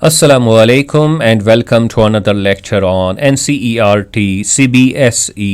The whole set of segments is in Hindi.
Assalamu alaikum and welcome to another lecture on NCERT CBSE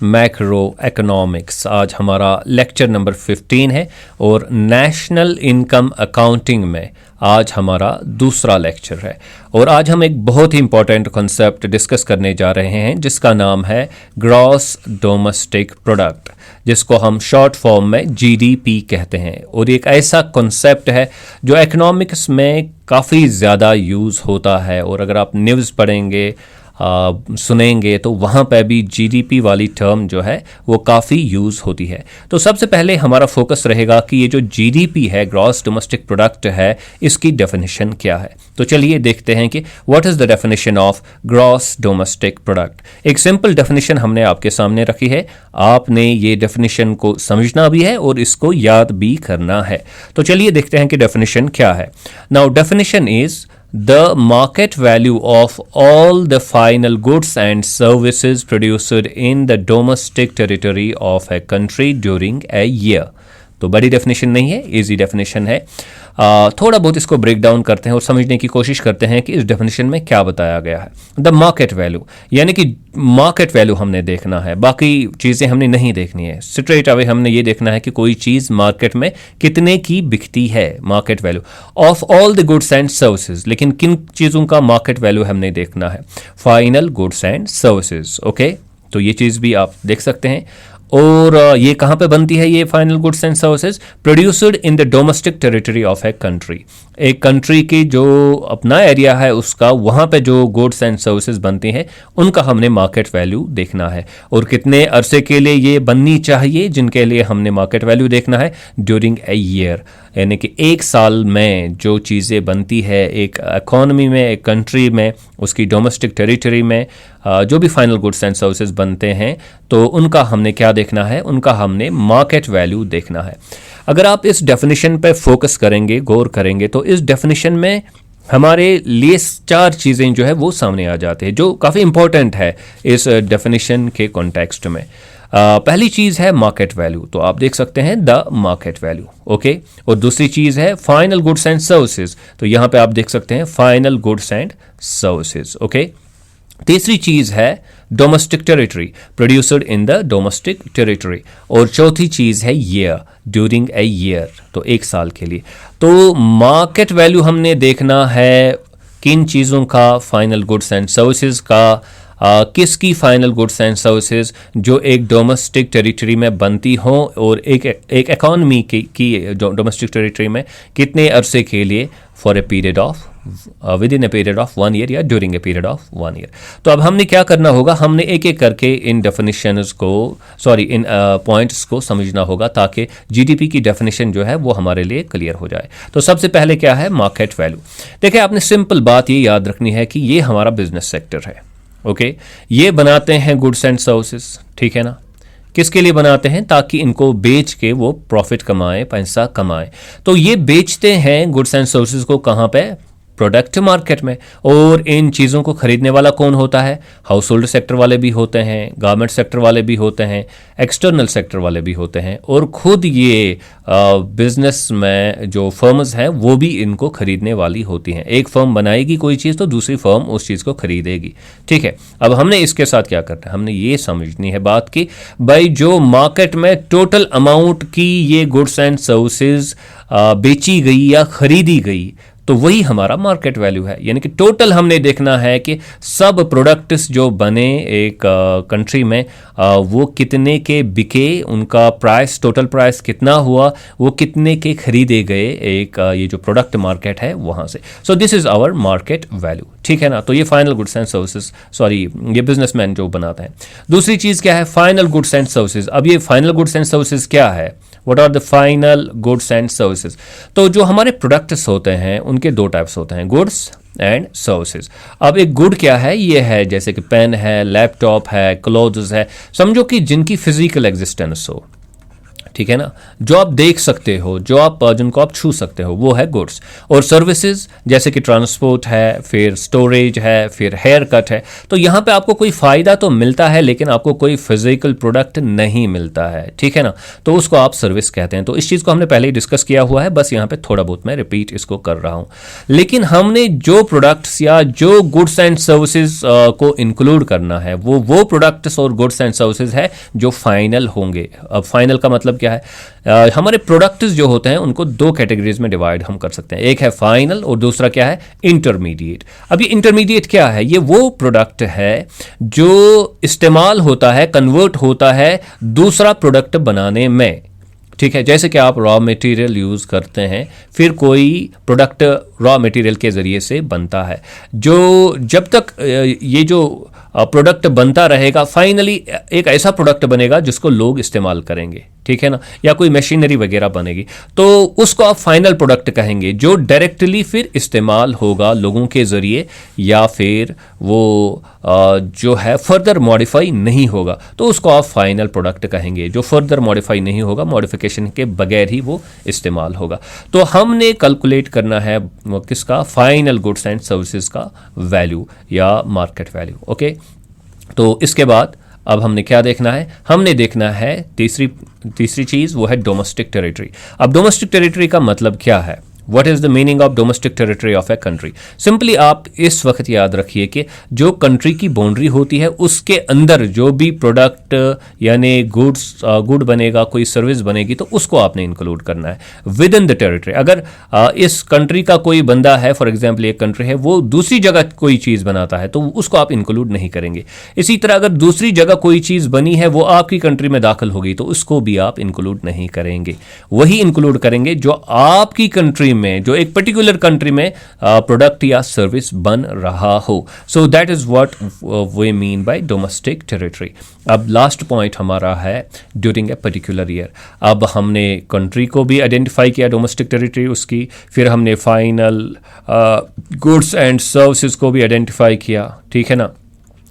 Macroeconomics। आज हमारा लेक्चर नंबर 15 है और नेशनल इनकम अकाउंटिंग में आज हमारा दूसरा लेक्चर है और आज हम एक बहुत ही इंपॉर्टेंट कॉन्सेप्ट डिस्कस करने जा रहे हैं जिसका नाम है ग्रॉस डोमेस्टिक प्रोडक्ट, जिसको हम शॉर्ट फॉर्म में जीडीपी कहते हैं। और एक ऐसा कॉन्सेप्ट है जो इकोनॉमिक्स में काफ़ी ज़्यादा यूज़ होता है और अगर आप न्यूज़ पढ़ेंगे सुनेंगे तो वहाँ पर भी जीडीपी वाली टर्म जो है वो काफ़ी यूज़ होती है। तो सबसे पहले हमारा फोकस रहेगा कि ये जो जीडीपी है, ग्रॉस डोमेस्टिक प्रोडक्ट है, इसकी डेफिनेशन क्या है। तो चलिए देखते हैं कि what is the definition of gross domestic product. एक सिंपल डेफिनेशन हमने आपके सामने रखी है, आपने ये डेफिनेशन को समझना भी है और इसको याद भी करना है। तो चलिए देखते हैं कि डेफिनेशन क्या है। Now definition is the market value of all the final goods and services produced in the domestic territory of a country during a year। तो बड़ी डेफिनेशन नहीं है, इजी डेफिनेशन है। थोड़ा बहुत इसको ब्रेक डाउन करते हैं और समझने की कोशिश करते हैं कि इस डेफिनेशन में क्या बताया गया है। द मार्केट वैल्यू, यानी कि मार्केट वैल्यू हमने देखना है, बाकी चीज़ें हमने नहीं देखनी है। स्ट्रेट अवे हमने ये देखना है कि कोई चीज़ मार्केट में कितने की बिकती है, market value of all the goods and services. लेकिन किन चीज़ों का मार्केट वैल्यू हमने देखना है? Final goods and services. Okay, तो ये चीज़ भी आप देख सकते हैं। और ये कहाँ पे बनती है ये final goods and services? Produced in the domestic territory of a country. एक कंट्री की जो अपना एरिया है उसका, वहाँ पे जो गुड्स एंड सर्विसेज बनती हैं उनका हमने मार्केट वैल्यू देखना है। और कितने अरसे के लिए ये बननी चाहिए, जिनके लिए हमने मार्केट वैल्यू देखना है? ड्यूरिंग ए ईयर, यानी कि एक साल में जो चीज़ें बनती है एक इकॉनमी में, एक कंट्री में, उसकी डोमेस्टिक टेरिटरी में जो भी फाइनल गुड्स एंड सर्विसेज बनते हैं तो उनका हमने क्या देखना है? उनका हमने मार्केट वैल्यू देखना है। अगर आप इस डेफिनेशन पे फोकस करेंगे, गौर करेंगे, तो इस डेफिनेशन में हमारे लिए 4 चीज़ें जो है वो सामने आ जाती है जो काफ़ी इंपॉर्टेंट है इस डेफिनेशन के कॉन्टेक्स्ट में। पहली चीज़ है मार्केट वैल्यू, तो आप देख सकते हैं द मार्केट वैल्यू। ओके, और दूसरी चीज़ है फाइनल गुड्स एंड सर्विसेज, तो यहाँ पे आप देख सकते हैं final goods and services. Okay, तीसरी चीज़ है domestic territory, produced in the domestic territory. और चौथी चीज़ है ईयर, ड्यूरिंग ए ईयर, तो एक साल के लिए। तो मार्केट वैल्यू हमने देखना है किन चीज़ों का? फाइनल गुड्स एंड सर्विसेज का। किसकी फाइनल गुड्स एंड सर्विसेज? जो एक डोमेस्टिक टेरिटरी में बनती हो और एक इकॉनमी की डोमेस्टिक टेरिटरी में कितने अरसे के लिए? For a period of within a period of 1 year या during a period of 1 year. तो अब हमने क्या करना होगा? हमने एक एक करके इन डेफिनेशंस को, इन पॉइंट्स को समझना होगा ताकि जीडीपी की डेफिनेशन जो है वो हमारे लिए क्लियर हो जाए। तो सबसे पहले क्या है? Market value. देखिए, आपने सिंपल बात ये याद रखनी है कि ये हमारा बिजनेस सेक्टर है। ओके, ये बनाते हैं गुड्स एंड सर्विसेज, ठीक है ना? किसके लिए बनाते हैं? ताकि इनको बेच के वो प्रॉफिट कमाएं, पैसा कमाएं। तो ये बेचते हैं गुड्स एंड सर्विसेज को कहाँ पे? प्रोडक्ट मार्केट में। और इन चीज़ों को खरीदने वाला कौन होता है? हाउस होल्ड सेक्टर वाले भी होते हैं, गारमेंट सेक्टर वाले भी होते हैं, एक्सटर्नल सेक्टर वाले भी होते हैं, और खुद ये बिजनेस में जो फर्म्स हैं वो भी इनको खरीदने वाली होती हैं। एक फर्म बनाएगी कोई चीज़ तो दूसरी फर्म उस चीज़ को खरीदेगी, ठीक है। अब हमने इसके साथ क्या करना है? हमने ये समझनी है बात कि भाई जो मार्केट में टोटल अमाउंट की ये गुड्स एंड सर्विसेज बेची गई या खरीदी गई, तो वही हमारा मार्केट वैल्यू है। यानी कि टोटल हमने देखना है कि सब प्रोडक्ट्स जो बने एक कंट्री में वो कितने के बिके, उनका प्राइस, टोटल प्राइस कितना हुआ, वो कितने के खरीदे गए एक ये जो प्रोडक्ट मार्केट है वहाँ से। So this is our market value, ठीक है ना? तो ये फाइनल गुड्स एंड सर्विसेज, ये बिजनेसमैन जो बनाते हैं। दूसरी चीज़ क्या है? Final goods and services. अब ये फाइनल गुड्स एंड सर्विसेज क्या है? What are the final goods and services? तो जो हमारे प्रोडक्ट्स होते हैं उनके 2 टाइप्स होते हैं, गुड्स एंड सर्विसेज। अब एक गुड क्या है? ये है जैसे कि पेन है, लैपटॉप है, क्लोथ्स है, समझो कि जिनकी फिजिकल एग्जिस्टेंस हो, ठीक है ना, जो आप देख सकते हो, जिनको आप छू सकते हो, वो है गुड्स। और सर्विसेज जैसे कि ट्रांसपोर्ट है, फिर स्टोरेज है, फिर हेयर कट है। तो यहाँ पे आपको कोई फ़ायदा तो मिलता है लेकिन आपको कोई फिजिकल प्रोडक्ट नहीं मिलता है, ठीक है ना, तो उसको आप सर्विस कहते हैं। तो इस चीज़ को हमने पहले ही डिस्कस किया हुआ है, बस यहाँ पे थोड़ा बहुत मैं रिपीट इसको कर रहा हूँ। लेकिन हमने जो प्रोडक्ट्स या जो गुड्स एंड सर्विसेज को इंक्लूड करना है वो प्रोडक्ट्स और गुड्स एंड सर्विसेज है जो फाइनल होंगे। अब फाइनल का मतलब क्या है, हमारे प्रोडक्ट्स जो होते हैं उनको दो कैटेगरीज में डिवाइड हम कर सकते हैं। एक है फाइनल और दूसरा क्या है, इंटरमीडिएट। अब ये इंटरमीडिएट क्या है, ये वो प्रोडक्ट है जो इस्तेमाल होता है, कन्वर्ट होता है दूसरा प्रोडक्ट बनाने में, ठीक है। जैसे कि आप रॉ मटेरियल यूज़ करते हैं, फिर कोई प्रोडक्ट रॉ मटेरियल के ज़रिए से बनता है, जो जब तक ये जो प्रोडक्ट बनता रहेगा, फाइनली एक ऐसा प्रोडक्ट बनेगा जिसको लोग इस्तेमाल करेंगे, ठीक है ना, या कोई मशीनरी वगैरह बनेगी, तो उसको आप फाइनल प्रोडक्ट कहेंगे, जो डायरेक्टली फिर इस्तेमाल होगा लोगों के ज़रिए, या फिर वो जो है फर्दर मॉडिफाई नहीं होगा, तो उसको आप फाइनल प्रोडक्ट कहेंगे। जो फर्दर मॉडिफाई नहीं होगा, मॉडिफिकेशन के बगैर ही वो इस्तेमाल होगा। तो हमने कैलकुलेट करना है किसका, फाइनल गुड्स एंड सर्विसेज का वैल्यू या मार्केट वैल्यू, ओके। तो इसके बाद अब हमने क्या देखना है, हमने देखना है तीसरी चीज़, वो है डोमेस्टिक टेरिटरी। अब डोमेस्टिक टेरिटरी का मतलब क्या है, what is the meaning of domestic territory of a country. Simply आप इस वक्त याद रखिए कि जो कंट्री की बाउंड्री होती है उसके अंदर जो भी प्रोडक्ट यानी गुड बनेगा, कोई सर्विस बनेगी, तो उसको आपने इंक्लूड करना है विद इन द टेरिटरी। अगर इस कंट्री का कोई बंदा है, फॉर एग्जाम्पल एक कंट्री है, वो दूसरी जगह कोई चीज़ बनाता है तो उसको आप इंक्लूड नहीं करेंगे। इसी तरह अगर दूसरी जगह कोई चीज़ बनी है, वो आपकी कंट्री में दाखिल होगी, तो उसको भी आप इंक्लूड नहीं करेंगे। वही इंक्लूड करेंगे जो आपकी कंट्री में, जो एक पर्टिकुलर कंट्री में प्रोडक्ट या सर्विस बन रहा हो। So that is what we mean by domestic territory. अब लास्ट पॉइंट हमारा है ड्यूरिंग ए पर्टिकुलर ईयर। अब हमने कंट्री को भी आइडेंटिफाई किया, डोमेस्टिक टेरिटरी उसकी, फिर हमने फाइनल गुड्स एंड सर्विसेज को भी आइडेंटिफाई किया, ठीक है ना,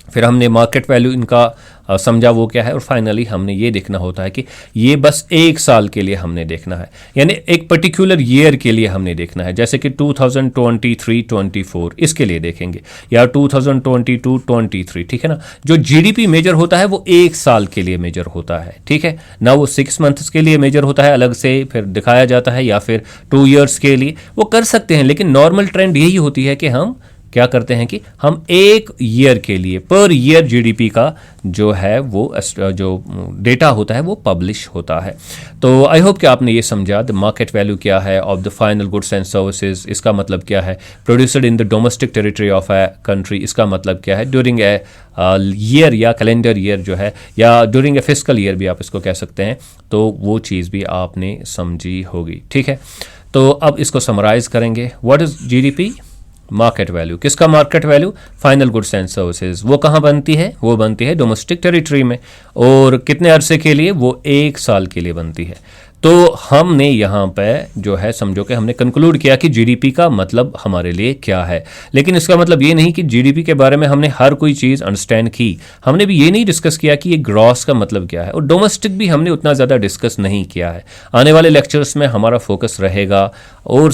फिर हमने मार्केट वैल्यू इनका समझा वो क्या है, और फाइनली हमने ये देखना होता है कि ये बस एक साल के लिए हमने देखना है, यानी एक पर्टिकुलर ईयर के लिए हमने देखना है, जैसे कि 2023-24 इसके लिए देखेंगे, या 2022-23, ठीक है ना। जो जीडीपी मेजर होता है वो एक साल के लिए मेजर होता है, ठीक है ना, वो 6 मंथ्स के लिए मेजर होता है, अलग से फिर दिखाया जाता है, या फिर 2 ईयर्स के लिए वो कर सकते हैं। लेकिन नॉर्मल ट्रेंड यही होती है कि हम क्या करते हैं कि हम एक ईयर के लिए, पर ईयर जीडीपी का जो है वो जो डेटा होता है वो पब्लिश होता है। तो आई होप कि आपने ये समझा द मार्केट वैल्यू क्या है of the final goods and services, इसका मतलब क्या है, produced in the domestic territory of a country, इसका मतलब क्या है, ड्यूरिंग ए ईयर या कैलेंडर ईयर जो है, या ड्यूरिंग ए फिस्कल ईयर भी आप इसको कह सकते हैं। तो वो चीज़ भी आपने समझी होगी, ठीक है। तो अब इसको समराइज करेंगे, what is GDP, market value. किसका market value, final goods and services. वो कहाँ बनती है, वो बनती है डोमेस्टिक टेरिटरी में, और कितने अरसे के लिए, वो एक साल के लिए बनती है। तो हमने यहाँ पे जो है समझो कि हमने कंक्लूड किया कि जीडीपी का मतलब हमारे लिए क्या है, लेकिन इसका मतलब ये नहीं कि जीडीपी के बारे में हमने हर कोई चीज़ अंडरस्टैंड की। हमने भी ये नहीं डिस्कस किया कि ये ग्रॉस का मतलब क्या है, और डोमेस्टिक भी हमने उतना ज़्यादा डिस्कस नहीं किया है। आने वाले लेक्चर्स में हमारा फोकस रहेगा और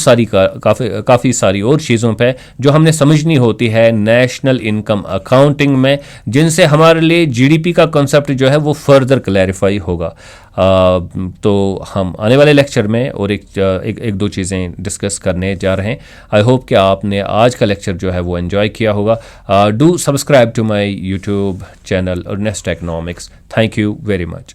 काफ़ी सारी और चीज़ों पे जो हमने समझनी होती है नेशनल इनकम अकाउंटिंग में, जिनसे हमारे लिए जीडीपी का कॉन्सेप्ट जो है वो फर्दर क्लैरिफाई होगा। तो हम आने वाले लेक्चर में और एक दो चीज़ें डिस्कस करने जा रहे हैं। आई होप कि आपने आज का लेक्चर जो है वो एंजॉय किया होगा। Do subscribe to my YouTube channel Earnest Economics. Thank you very much.